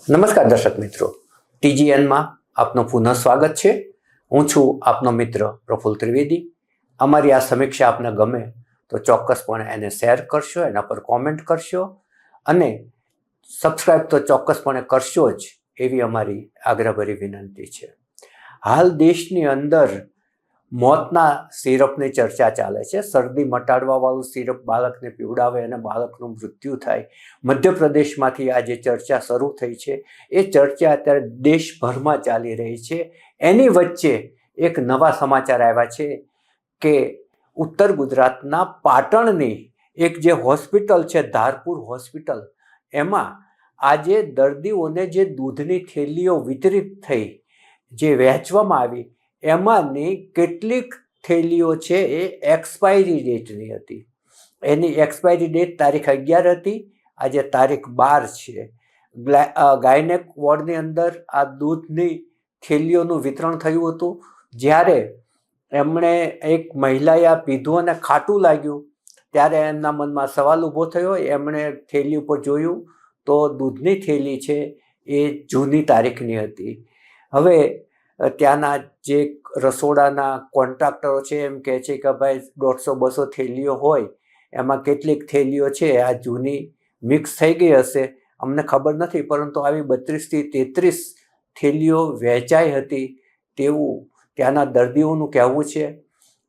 નમસ્કાર દર્શક મિત્રો, ટીજીએનમાં આપનું પુનઃ સ્વાગત છે. હું છું આપનો મિત્ર પ્રફુલ્લ ત્રિવેદી. અમારી આ સમીક્ષા આપને ગમે તો ચોક્કસપણે એને શેર કરશો, એના પર કોમેન્ટ કરશો અને સબસ્ક્રાઈબ તો ચોક્કસપણે કરશો જ, એવી અમારી આગ્રહભરી વિનંતી છે. હાલ દેશની અંદર મોતના સિરપની ચર્ચા ચાલે છે. શરદી મટાડવાવાળું સિરપ બાળકને પીવડાવે અને બાળકનું મૃત્યુ થાય. મધ્યપ્રદેશમાંથી આ જે ચર્ચા શરૂ થઈ છે એ ચર્ચા અત્યારે દેશભરમાં ચાલી રહી છે. એની વચ્ચે એક નવા સમાચાર આવ્યા છે કે ઉત્તર ગુજરાતના પાટણની એક જે હોસ્પિટલ છે, ધારપુર હોસ્પિટલ, એમાં આજે દર્દીઓને જે દૂધની થેલીઓ વિતરિત થઈ, જે વહેંચવામાં આવી, એમાંની કેટલીક થેલીઓ છે એ એક્સપાયરી ડેટની હતી. એની એક્સપાયરી ડેટ તારીખ 11 હતી, આજે તારીખ 12 છે. ગાયનેક વોર્ડની અંદર આ દૂધની થેલીઓનું વિતરણ થયું હતું. જ્યારે એમણે એક મહિલાએ આ પીધું અને ખાટું લાગ્યું ત્યારે એમના મનમાં સવાલ ઊભો થયો. એમણે થેલી ઉપર જોયું તો દૂધની થેલી છે એ જૂની તારીખની હતી. હવે ત્યાંના જે રસોડાના કોન્ટ્રાક્ટરો છે એમ કહે છે કે ભાઈ 150-200 થેલીઓ હોય, એમાં કેટલીક થેલીઓ છે આ જૂની મિક્સ થઈ ગઈ હશે, અમને ખબર નથી, પરંતુ આવી 32 થી 33 થેલીઓ વહેંચાઈ હતી તેવું ત્યાંના દર્દીઓનું કહેવું છે.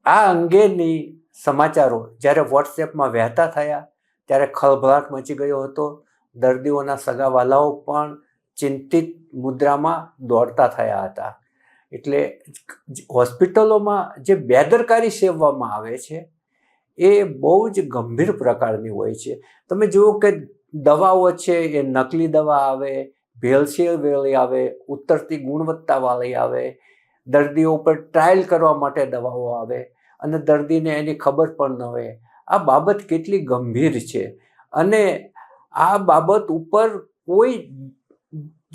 આ અંગેની સમાચારો જ્યારે વોટ્સએપમાં વહેતા થયા ત્યારે ખળભળાટ મચી ગયો હતો. દર્દીઓના સગાવાલાઓ પણ ચિંતિત મુદ્રામાં દોડતા થયા હતા. એટલે હોસ્પિટલોમાં જે બેદરકારી સેવવામાં આવે છે એ બહુ જ ગંભીર પ્રકારની હોય છે. તમે જુઓ કે દવાઓ છે એ નકલી દવા આવે, ભેળસેળવાળી આવે, ઉતરતી ગુણવત્તાવાળી આવે, દર્દીઓ ઉપર ટ્રાયલ કરવા માટે દવાઓ આવે અને દર્દીને એની ખબર પણ ન હોય. આ બાબત કેટલી ગંભીર છે અને આ બાબત ઉપર કોઈ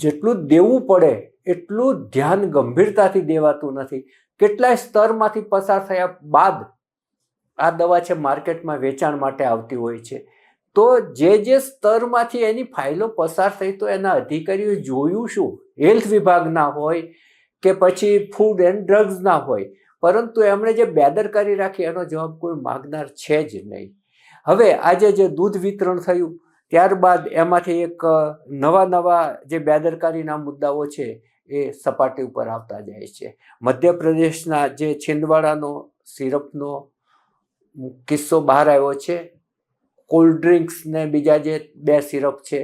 જેટલું દેવું પડે એટલું ધ્યાન ગંભીરતાથી દેવાતું નથી. કેટલાય સ્તરમાંથી પસાર થયા બાદ આ દવા છે માર્કેટમાં વેચાણ માટે આવતી હોય છે. તો જે સ્તરમાંથી એની ફાઇલો પસાર થઈ તો એના અધિકારીઓ જોયું શું? હેલ્થ વિભાગના હોય કે પછી ફૂડ એન્ડ ડ્રગ્સના હોય, પરંતુ એમણે જે બેદરકારી રાખી એનો જવાબ કોઈ માગનાર છે જ નહીં. હવે આજે જે દૂધ વિતરણ થયું ત્યારબાદ એમાંથી એક નવા જે બેદરકારીના મુદ્દાઓ છે એ સપાટી ઉપર આવતા જાય છે. મધ્યપ્રદેશના જે છિંદવાડાનો સિરપનો કિસ્સો બહાર આવ્યો છે. કોલ્ડ ડ્રિંક્સ ને બીજા જે 2 સિરપ છે,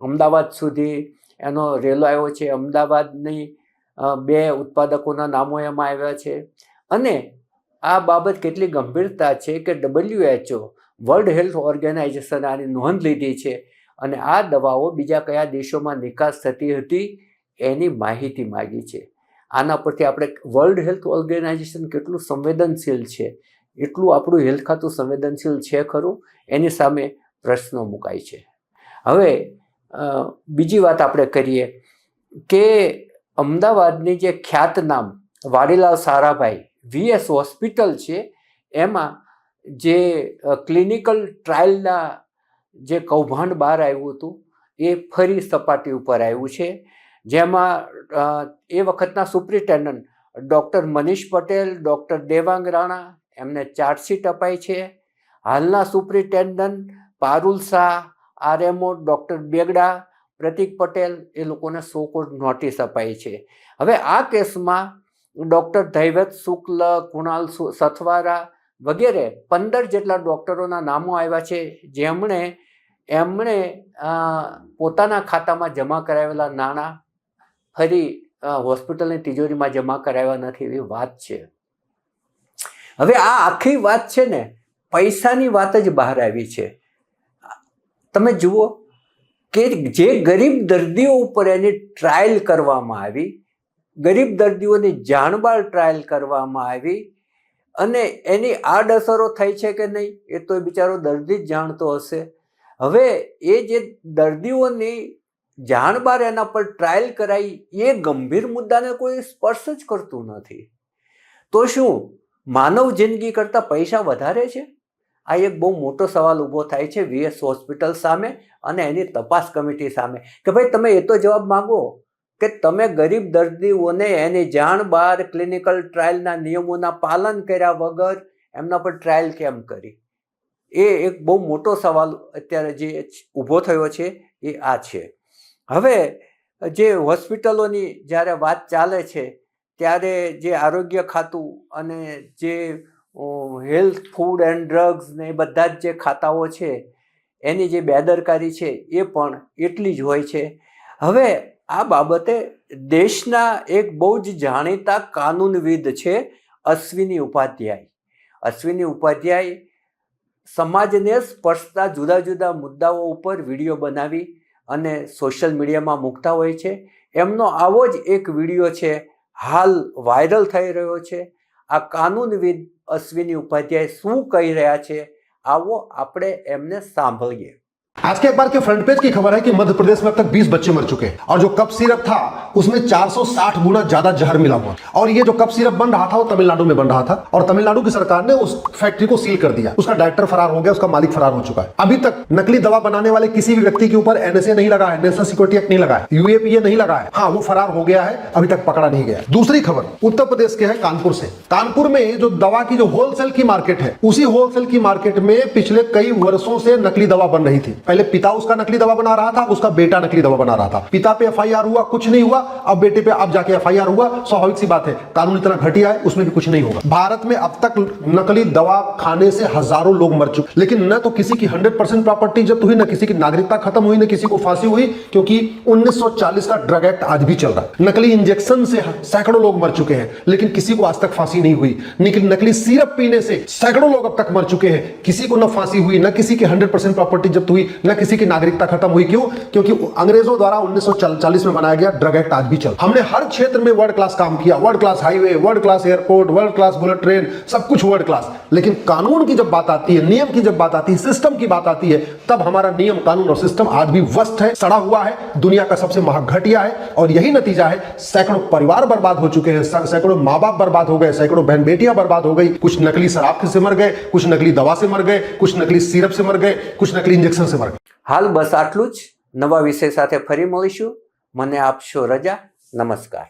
અમદાવાદ સુધી એનો રેલો આવ્યો છે. અમદાવાદની 2 ઉત્પાદકોના નામો એમાં આવ્યા છે. અને આ બાબત કેટલી ગંભીરતા છે કે WHO, વર્લ્ડ હેલ્થ ઓર્ગેનાઇઝેશન આની નોંધ લીધી છે અને આ દવાઓ બીજા કયા દેશોમાં નિકાસ થતી હતી એની માહિતી માગી છે. આના પરથી આપણે વર્લ્ડ હેલ્થ ઓર્ગેનાઇઝેશન કેટલું સંવેદનશીલ છે, એટલું આપણું હેલ્થ ખાતું સંવેદનશીલ છે ખરું, એની સામે પ્રશ્નો મુકાય છે. હવે બીજી વાત આપણે કરીએ કે અમદાવાદની જે ખ્યાતનામ વાડીલાલ સારાભાઈ VS હોસ્પિટલ છે, એમાં જે ક્લિનિકલ ટ્રાયલના જે કૌભાંડ બહાર આવ્યું હતું એ ફરી સપાટી ઉપર આવ્યું છે. જેમાં એ વખતના superintendent doctor Manish Patel, doctor Devang Rana, એમને ચાર્જશીટ અપાઈ છે. હાલના superintendent Parul Shah, RMO doctor Begda, Pratik Patel, એ લોકોને સો કોડ નોટિસ અપાઈ છે. હવે આ કેસમાં ડૉક્ટર ધૈવત શુક્લ, કુણાલ સથવારા વગેરે 15 જેટલા ડૉક્ટરોના નામો આવ્યા છે, એમણે પોતાના ખાતામાં જમા કરાવેલા નાણાં ફરી હોસ્પિટલની તિજોરીમાં જમા કરાવ્યા નથી એવી વાત છે. હવે આ આખી વાત છે ને પૈસાની વાત જ બહાર આવી છે. તમે જુઓ કે જે ગરીબ દર્દીઓ ઉપર એની ટ્રાયલ કરવામાં આવી, ગરીબ દર્દીઓની જાનબાળ ટ્રાયલ કરવામાં આવી અને એની આડઅસરો થઈ છે કે નહીં એ તો બિચારો દર્દી જ જાણતો હશે. હવે એ જે દર્દીઓની જાણબાર એના પર ટ્રાયલ કરાઈ એ ગંભીર મુદ્દાને કોઈ સ્પર્શ જ કરતું નથી. તો શું માનવ જિંદગી કરતાં પૈસા વધારે છે? આ એક બહુ મોટો સવાલ ઊભો થાય છે વીએસ હોસ્પિટલ સામે અને એની તપાસ કમિટી સામે કે ભાઈ તમે એ તો જવાબ માંગો કે તમે ગરીબ દર્દીઓને એની જાણ બહાર ક્લિનિકલ ટ્રાયલના નિયમોના પાલન કર્યા વગર એમના પર ટ્રાયલ કેમ કરી. એ એક બહુ મોટો સવાલ અત્યારે જે ઊભો થયો છે એ આ છે. હવે જે હોસ્પિટલોની જ્યારે વાત ચાલે છે ત્યારે જે આરોગ્ય ખાતું અને જે હેલ્થ ફૂડ એન્ડ ડ્રગ્સ ને એ બધા જ જે ખાતાઓ છે એની જે બેદરકારી છે એ પણ એટલી જ હોય છે. હવે આ બાબતે દેશના એક બહુ જ જાણીતા કાનૂનવિદ છે અશ્વિની ઉપાધ્યાય. અશ્વિની ઉપાધ્યાય સમાજને સ્પર્શતા જુદા જુદા મુદ્દાઓ ઉપર વિડીયો બનાવી અને સોશિયલ મીડિયામાં મૂકતા હોય છે. એમનો આવો જ એક વિડીયો છે હાલ વાયરલ થઈ રહ્યો છે. આ કાનૂનવિદ અશ્વિની ઉપાધ્યાય શું કહી રહ્યા છે આવો આપણે એમને સાંભળીએ. आज के अखबार के फ्रंट पेज की खबर है कि मध्य प्रदेश में अब तक 20 बच्चे मर चुके हैं और जो कप सिरप था उसमें 460 गुना ज्यादा जहर मिला हुआ और ये जो कप सिरप बन रहा था वो तमिलनाडु में बन रहा था और तमिलनाडु की सरकार ने उस फैक्ट्री को सील कर दिया. उसका डायरेक्टर फरार हो गया, उसका मालिक फरार हो चुका है. अभी तक नकली दवा बनाने वाले किसी भी व्यक्ति के ऊपर एनएसए नहीं लगा है, नेशनल सिक्योरिटी एक्ट नहीं लगा है, यूएपीए नहीं लगा है. हाँ, वो फरार हो गया है, अभी तक पकड़ा नहीं गया. दूसरी खबर उत्तर प्रदेश के है कानपुर से. कानपुर में जो दवा की जो होलसेल की मार्केट है उसी होलसेल की मार्केट में पिछले कई वर्षों से नकली दवा बन रही थी. पहले पिता उसका नकली दवा बना रहा था, उसका बेटा नकली दवा बना रहा था. पिता पे एफआईआर हुआ, कुछ नहीं हुआ. अब बेटे पे अब जाके एफआईआर हुआ. स्वाभाविक सी बात है, कानून इतना घटिया है, उसमें भी कुछ नहीं होगा. भारत में अब तक नकली दवा खाने से हजारों लोग मर चुके, लेकिन न तो किसी की 100% प्रॉपर्टी जब्त हुई, न किसी की नागरिकता खत्म हुई, न किसी को फांसी हुई, क्योंकि 1940 का ड्रग एक्ट आज भी चल रहा है. नकली इंजेक्शन से सैकड़ों लोग मर चुके हैं, लेकिन किसी को आज तक फांसी नहीं हुई. नकली सिरप पीने से सैकड़ों लोग अब तक मर चुके हैं, किसी को न फांसी हुई, न किसी की 100% प्रॉपर्टी जब्त हुई, न किसी की नागरिकता खत्म हुई. क्यों? क्योंकि अंग्रेजों द्वारा 1940 में बनाया गया ड्रग एक्ट आज भी चल. हमने हर क्षेत्र में वर्ल्ड क्लास काम किया, world class highway, world class airport, world class bullet train, सब कुछ वर्ल्ड क्लास. लेकिन कानून की जब बात आती है, नियम की जब बात आती है, सिस्टम की बात आती है, तब हमारा नियम कानून और सिस्टम आज भी वस्त है, सड़ा हुआ है, दुनिया का सबसे महाघटिया है. और यही नतीजा है, सैकड़ों परिवार बर्बाद हो चुके हैं, सैकड़ों माँ बाप बर्बाद हो गए, सैकड़ों बहन बेटियां बर्बाद हो गई. कुछ नकली शराब से मर गए, कुछ नकली दवा से मर गए, कुछ नकली सिरप से मर गए, कुछ नकली इंजेक्शन से मर गए. હાલ બસ આટલું જ. નવા વિષય સાથે ફરી મળીશું. મને આપશો રજા. નમસ્કાર.